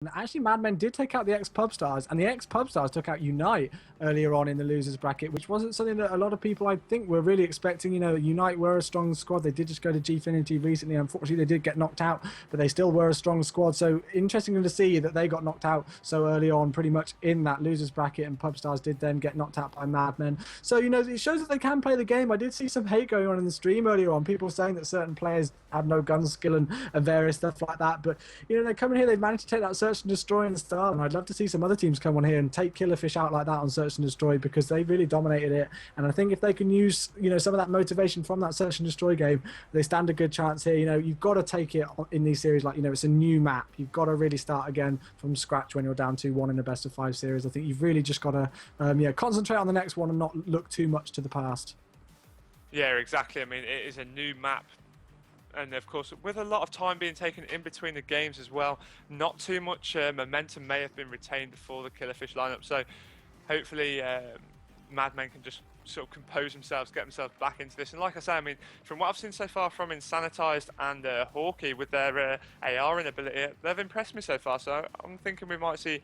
And actually, MadMen did take out the ex-Pub Stars, and the ex-Pub Stars took out Unite earlier on in the losers bracket, which wasn't something that a lot of people, I think, were really expecting. You know, Unite were a strong squad. They did just go to Gfinity recently. Unfortunately, they did get knocked out, but they still were a strong squad. So interesting to see that they got knocked out so early on, pretty much in that losers bracket, and Pub Stars did then get knocked out by MadMen. So, you know, it shows that they can play the game. I did see some hate going on in the stream earlier on, people saying that certain players had no gun skill and various stuff like that. But, you know, they're coming here, they've managed to take that Search and Destroy and start, and I'd love to see some other teams come on here and take KillerFish out like that on Search and Destroy, because they really dominated it. And I think if they can use, you know, some of that motivation from that Search and Destroy game, they stand a good chance here. You know, you've got to take it in these series, like, you know, it's a new map. You've got to really start again from scratch when you're down 2-1 in a best of 5 series. I think you've really just got to concentrate on the next one and not look too much to the past. Yeah, exactly. I mean, it is a new map. And of course, with a lot of time being taken in between the games as well, not too much momentum may have been retained for the KillerFish lineup. So hopefully MadMen can just sort of compose themselves, get themselves back into this. And like I say, I mean, from what I've seen so far from Insanitized and Hawkeye with their AR ability, they've impressed me so far. So I'm thinking we might see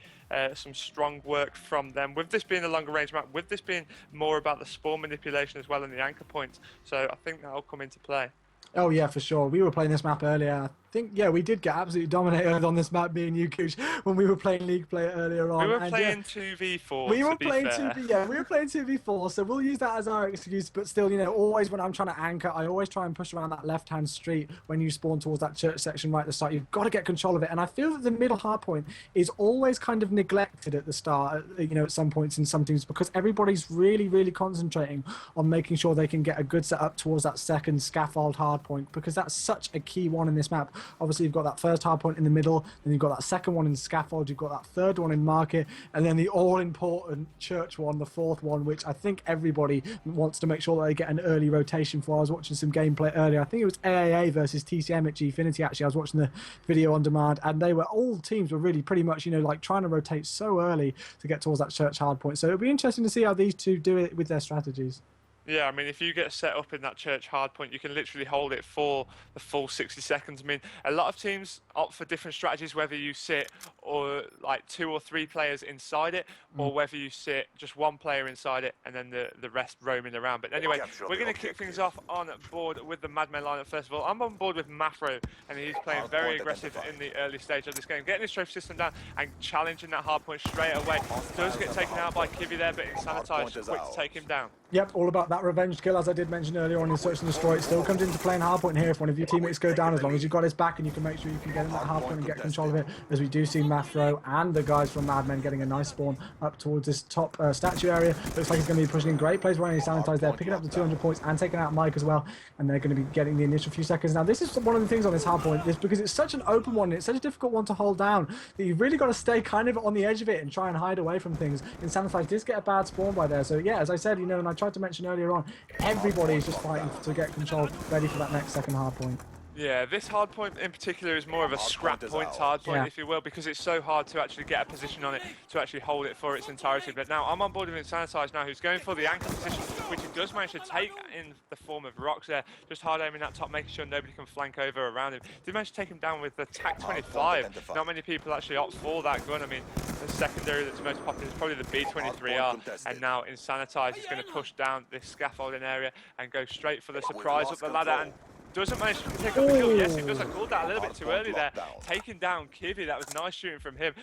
some strong work from them. With this being a longer range map, with this being more about the spawn manipulation as well and the anchor points. So I think that'll come into play. Oh yeah, for sure. We were playing this map earlier. I think, yeah, we did get absolutely dominated on this map, me and you, Cooch, when we were playing League Play earlier on. We were playing 2v4. We were playing 2v, yeah, we were playing 2v4, so we'll use that as our excuse. But still, you know, always when I'm trying to anchor, I always try and push around that left-hand street when you spawn towards that church section right at the start. You've got to get control of it, and I feel that the middle hard point is always kind of neglected at the start, you know, at some points in some teams, because everybody's really, really concentrating on making sure they can get a good setup towards that second scaffold hard point, because that's such a key one in this map. Obviously, you've got that first hard point in the middle, then you've got that second one in scaffold, you've got that third one in market, and then the all-important church one, the fourth one, which I think everybody wants to make sure that they get an early rotation for. I was watching some gameplay earlier. I think it was AAA versus TCM at Gfinity, actually. I was watching the video on demand, and all teams were really pretty much, you know, like trying to rotate so early to get towards that church hard point. So it'll be interesting to see how these two do it with their strategies. Yeah, I mean, if you get set up in that church hardpoint, you can literally hold it for the full 60 seconds. I mean, a lot of teams opt for different strategies, whether you sit or like 2 or 3 players inside it, or whether you sit just 1 player inside it and then the rest roaming around. But anyway, we're going to kick things off on board with the MadMen lineup first of all. I'm on board with Mafro, and he's playing very aggressive in the early stage of this game, getting his trophy system down and challenging that hardpoint straight away. Does get taken out by Kivy there, but Insanitized quick to take him down. Yep, all about that revenge kill, as I did mention earlier on in Search and Destroy. It still comes into play in hardpoint here if one of your teammates go down, as long as you've got his back and you can make sure you can get in that hardpoint and get control of it, as we do see Mafro and the guys from MadMen getting a nice spawn up towards this top statue area. Looks like he's going to be pushing in. Great plays running Sanitized there, picking up the 200 points and taking out Mike as well, and they're going to be getting the initial few seconds. Now, this is one of the things on this hardpoint, is because it's such an open one, and it's such a difficult one to hold down, that you've really got to stay kind of on the edge of it and try and hide away from things. And Sanitized did get a bad spawn by there, so yeah, as I said, you know, and I tried to mention earlier on, everybody is just fighting to get control, ready for that next second hard point. Yeah, this hard point in particular is more of a scrap points hard point, if you will, because it's so hard to actually get a position on it, to actually hold it for its entirety. But now I'm on board with Insanitized now, who's going for the anchor position, which he does manage to take in the form of rocks there, just hard aiming that top, making sure nobody can flank over around him. Did manage to take him down with the TAC-25. Not many people actually opt for that gun. I mean, the secondary that's most popular is probably the B-23R, and now Insanitized is going to push down this scaffolding area and go straight for the surprise up the ladder, and doesn't manage to pick up the kill. Yes, he does. I called that a little bit too early there. Taking down Kivy, that was nice shooting from him.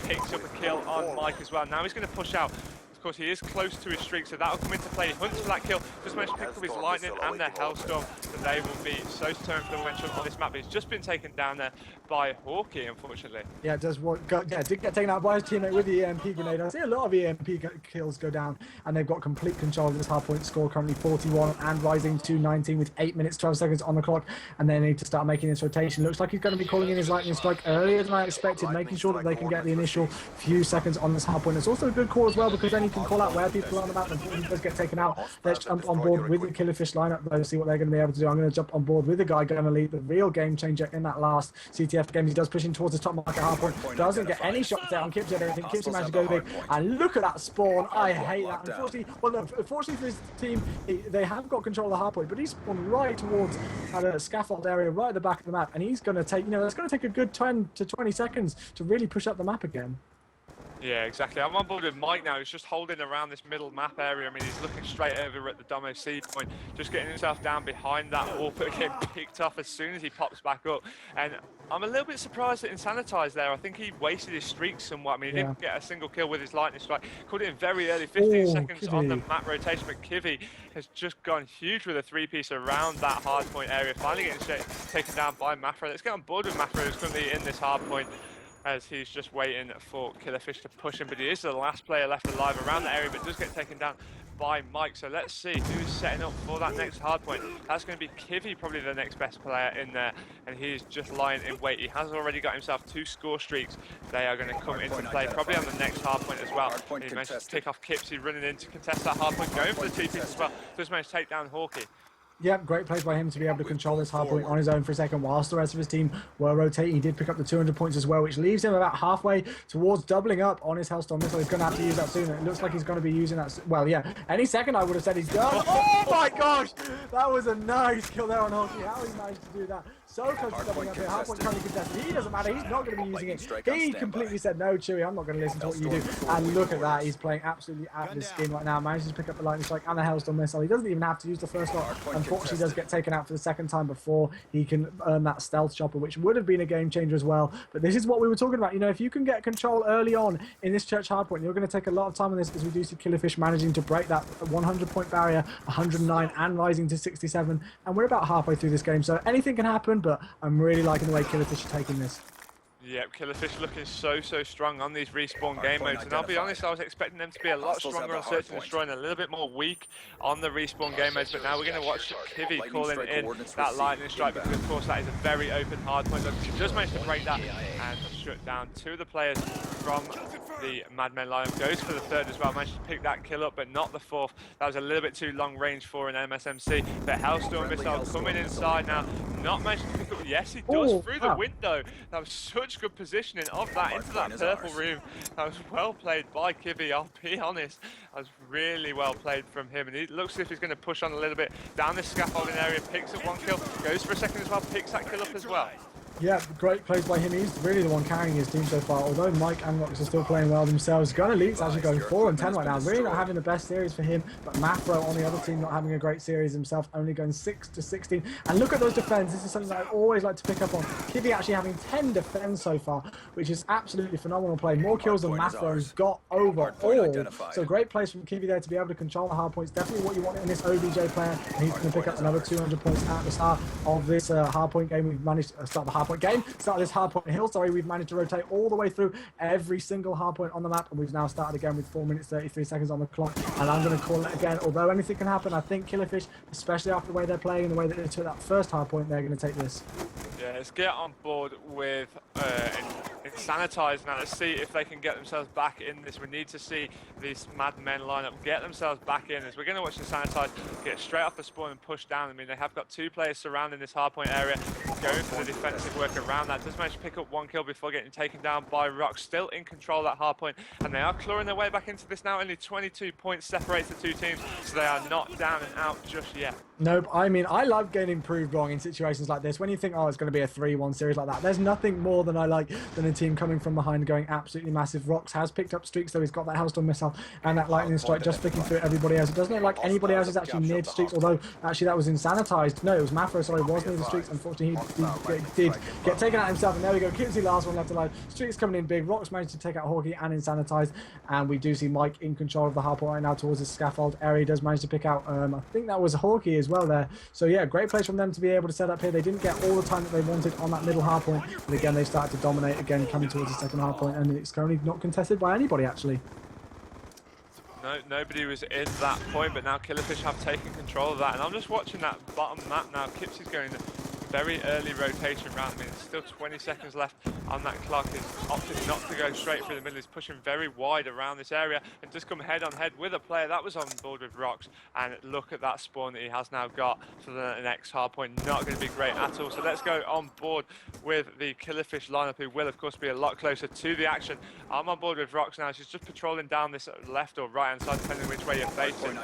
Picks up a kill on Mike as well. Now he's going to push out. Of course, he is close to his streak, so that'll come into play. He hunts for that kill. Just managed to pick up his lightning and the hellstorm, so they will be so influential on this map. He's just been taken down there by Hawkeye, unfortunately. Yeah, it does. Did get taken out by his teammate with the EMP grenade. I see a lot of EMP kills go down, and they've got complete control of this hardpoint score, currently 41 and rising to 19 with 8 minutes 12 seconds on the clock, and they need to start making this rotation. Looks like he's going to be calling in his lightning strike earlier than I expected, making sure that they can get the initial few seconds on this hardpoint. It's also a good call as well, because then he can call out where people are on the map, and he does get taken out. Let's jump on board with the KillerFish lineup, though, see what they're going to be able to do. I'm going to jump on board with the guy going to lead the real game changer in that last CTF game. He does push in towards the top market hardpoint, doesn't get any shots there on Kipsy. I don't think Kipsy managed to go big. And look at that spawn. I hate that. Unfortunately for his team, they have got control of the hardpoint, but he's spawned right towards the scaffold area, right at the back of the map, and he's going to take, that's going to take a good 10 to 20 seconds to really push up the map again. Yeah, exactly. I'm on board with Mike now. He's just holding around this middle map area. I mean, he's looking straight over at the Domo C point, just getting himself down behind that wall, but getting picked off as soon as he pops back up. And I'm a little bit surprised that Insanitize there. I think he wasted his streak somewhat. I mean, he didn't get a single kill with his lightning strike. Caught it in very early, 15 seconds Kivy on the map rotation, but Kivy has just gone huge with a three-piece around that hardpoint area. Finally getting taken down by Mafra. Let's get on board with Mafra, who's currently in this hardpoint, as he's just waiting for KillerFish to push him, but he is the last player left alive around the area, but does get taken down by Mike. So let's see who's setting up for that next hardpoint. That's going to be Kivy, probably the next best player in there, and he's just lying in wait. He has already got himself 2 score streaks. They are going to come into play probably on the next hardpoint as well. He managed to pick off Kipsy, running in to contest that hardpoint, going for the 2-piece as well. Just managed to take down Hawkeye. Yeah, great plays by him to be able to control this hardpoint on his own for a second whilst the rest of his team were rotating. He did pick up the 200 points as well, which leaves him about halfway towards doubling up on his Hellstorm missile. He's going to have to use that soon. It looks like he's going to be using that. Well, yeah, any second I would have said he's done. Oh my gosh! That was a nice kill there on Hawkeye. How he managed to do that. So close to doubling up here. Hardpoint currently contested. He doesn't matter. He's not going to be using it. He completely said, no, Chewy, I'm not going to listen to what you do. And look at that. He's playing absolutely out of his skin right now. Manages to pick up the lightning strike and the Hellstorm missile. He doesn't even have to use the first one. Unfortunately, does get taken out for the second time before he can earn that stealth chopper, which would have been a game changer as well. But this is what we were talking about. If you can get control early on in this church hardpoint, you're going to take a lot of time on this, because we do see KillerFish managing to break that 100-point barrier, 109 and rising to 67. And we're about halfway through this game, so anything can happen, but I'm really liking the way KillerFish are taking this. Yep, KillerFish looking so strong on these respawn game modes, and I'll be honest, I was expecting them to be a lot stronger on Search and Destroy and a little bit more weak on the respawn game modes, but now we're going to watch Kivy calling in that lightning strike, because of course that is a very open hardpoint. He just managed to break that and shut down 2 of the players from the MadMen lineup. Goes for the 3rd as well, managed to pick that kill up, but not the 4th. That was a little bit too long range for an MSMC. The Hellstorm missile coming inside now, not managed to pick up. Yes, he does through the window. That was such good positioning of that into that purple room. That was well played by Kivy, I'll be honest. That was really well played from him, and it looks as if he's going to push on a little bit down this scaffolding area, picks up 1 kill, goes for a second as well, picks that kill up as well. Yeah, great plays by him. He's really the one carrying his team so far. Although Mike and Rox are still playing well themselves. Gun Elite's actually going 4-10 right now. Really not having the best series for him. But Mafro on the other team not having a great series himself, only going 6-16. And look at those defends. This is something that I always like to pick up on. Kivy actually having 10 defends so far, which is absolutely phenomenal play. More kills than Mafro's got overall. So great plays from Kivy there to be able to control the hard points. Definitely what you want in this OBJ player. And he's going to pick up another 200 points at the start of this hardpoint game. We've managed to start the hardpoint game. Start this hardpoint hill. Sorry, we've managed to rotate all the way through every single hardpoint on the map, and we've now started again with 4 minutes 33 seconds on the clock. And I'm going to call it again. Although anything can happen, I think KillerFish, especially after the way they're playing and the way that they took that first hardpoint, they're going to take this. Yeah, let's get on board with Insanitize now. Let's see if they can get themselves back in this. We need to see this MadMen lineup get themselves back in this. We're going to watch Insanitize get straight off the spawn and push down. I mean, they have got 2 players surrounding this hardpoint area, going for the defensive work around that. Just managed to pick up 1 kill before getting taken down by Rock. Still in control of that hardpoint, and they are clawing their way back into this now. Only 22 points separates the 2 teams, so they are not down and out just yet. Nope. I mean, I love getting proved wrong in situations like this. When you think, oh, it's going to be a 3-1 series like that, there's nothing more than I like than a team coming from behind going absolutely massive. Rox has picked up streaks, though. He's got that Hellstorm missile and that lightning strike just flicking through everybody else. It doesn't look like anybody else is actually near to streaks, although actually that was Insanitized. No, it was Mafro, sorry, was near the streaks. Unfortunately, he did get taken out himself, and there we go. Kipsy last one left alive. Streaks coming in big. Rox managed to take out Hawkeye and Insanitized, and we do see Mike in control of the hardpoint right now towards the scaffold area. He does manage to pick out, I think that was Hawkeye as well there. So yeah, great place from them to be able to set up here. They didn't get all the time that they wanted on that middle hardpoint, but again, they started to dominate again, coming towards the second hardpoint, and it's currently not contested by anybody actually. No, nobody was in that point, but now KillerFish have taken control of that, and I'm just watching that bottom map now. Kipsy's going very early rotation round. I mean, there's still 20 seconds left on that clock. He's opted not to go straight through the middle. He's pushing very wide around this area and just come head on head with a player that was on board with Rocks. And look at that spawn that he has now got for the next hardpoint. Not going to be great at all. So let's go on board with the KillerFish lineup, who will, of course, be a lot closer to the action. I'm on board with Rocks now. She's just patrolling down this left or right hand side, depending which way you're facing.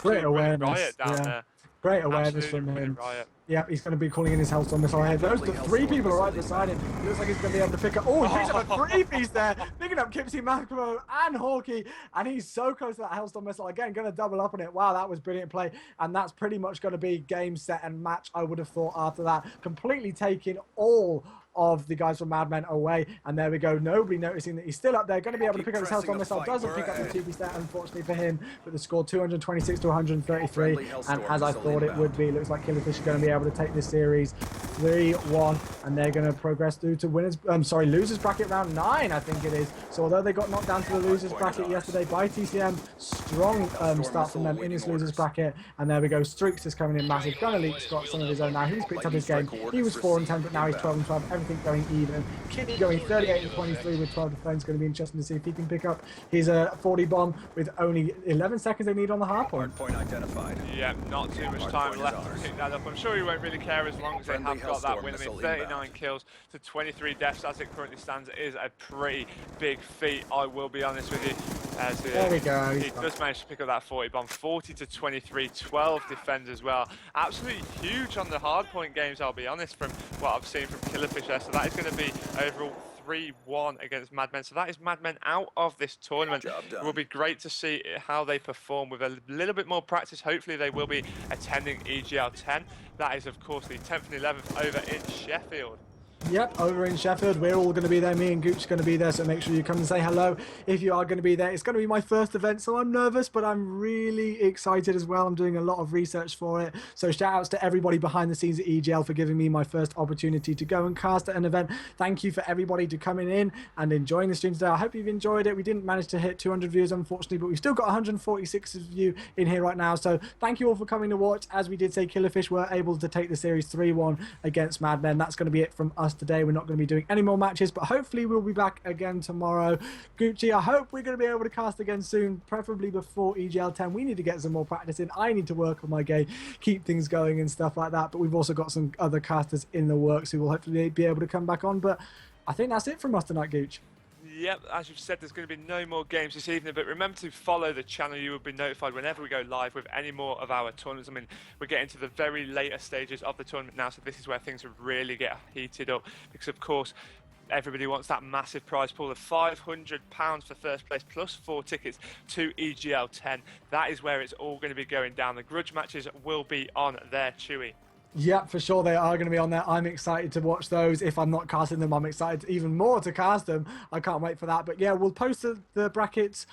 Great awareness. Riot down there. Great awareness from him. Yeah, he's going to be calling in his Hellstorm missile here. Those the three people are right beside him. It looks like he's going to be able to pick up. Oh, he's up a three-piece there. Picking up Kipsy, Macro, and Hawkeye. And he's so close to that Hellstorm missile. Again, going to double up on it. Wow, that was brilliant play. And that's pretty much going to be game, set, and match, I would have thought, after that. Completely taking all of the guys from MadMen away, and there we go. Nobody noticing that he's still up there, going to be able to pick up his Hellstorm missile. Doesn't pick up the 2B stat, unfortunately for him, but the score 226 to 133, and as I thought it would be, looks like KillerFish are going to be able to take this series 3-1, and they're going to progress through to losers bracket round 9, I think it is. So although they got knocked down to the losers bracket yesterday by TCM, strong start from them in this losers bracket, and there we go. Streaks is coming in massive. Gonna leak Scott some of his own now. He's picked up his game. He was 4-10, but now he's 12-12. Everything going even. Kitty going 38-23 with 12 defense. Going to be interesting to see if he can pick up his 40 bomb with only 11 seconds they need on the hard point. Point identified. Yeah, not too much time left to pick that up. I'm sure he won't really care as long as they have got that win. I mean, 39 kills to 23 deaths as it currently stands is a pretty big feat, I will be honest with you. There we go. He does manage to pick up that 40 bomb. 40 to 23, 12 defends as well. Absolutely huge on the hard point games, I'll be honest, from what I've seen from KillerFish there. So that is going to be overall 3-1 against MadMen. So that is MadMen out of this tournament. It will be great to see how they perform with a little bit more practice. Hopefully they will be attending EGL10. That is, of course, the 10th and 11th over in Sheffield. Yep, over in Sheffield. We're all going to be there. Me and Gooch are going to be there, so make sure you come and say hello if you are going to be there. It's going to be my first event, so I'm nervous, but I'm really excited as well. I'm doing a lot of research for it. So shout outs to everybody behind the scenes at EGL for giving me my first opportunity to go and cast at an event. Thank you for everybody to coming in and enjoying the stream today. I hope you've enjoyed it. We didn't manage to hit 200 views, unfortunately, but we've still got 146 of you in here right now. So thank you all for coming to watch. As we did say, KillerFish were able to take the series 3-1 against MadMen. That's going to be it from us today. We're not going to be doing any more matches, but hopefully we'll be back again tomorrow. Gucci, I hope we're going to be able to cast again soon, preferably before EGL10. We need to get some more practice in. I need to work on my game, keep things going and stuff like that, but we've also got some other casters in the works who will hopefully be able to come back on. But I think that's it from us tonight, Gooch. Yep, as you've said, there's going to be no more games this evening, but remember to follow the channel. You will be notified whenever we go live with any more of our tournaments. I mean, we're getting to the very later stages of the tournament now, so this is where things really get heated up, because of course everybody wants that massive prize pool of £500 for first place plus 4 tickets to EGL10. That is where it's all going to be going down. The grudge matches will be on there, Chewy. Yeah, for sure they are going to be on there. I'm excited to watch those. If I'm not casting them, I'm excited even more to cast them. I can't wait for that. But yeah, we'll post the brackets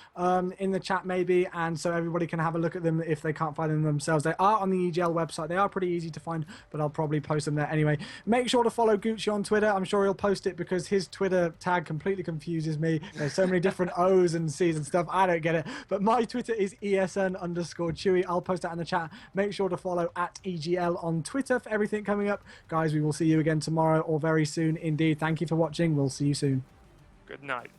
in the chat maybe, and so everybody can have a look at them if they can't find them themselves. They are on the EGL website. They are pretty easy to find, but I'll probably post them there anyway. Make sure to follow Gucci on Twitter. I'm sure he'll post it because his Twitter tag completely confuses me. There's so many different O's and C's and stuff. I don't get it. But my Twitter is ESN_Chewy. I'll post that in the chat. Make sure to follow at EGL on Twitter for everything coming up. Guys, we will see you again tomorrow or very soon indeed. Thank you for watching. We'll see you soon. Good night.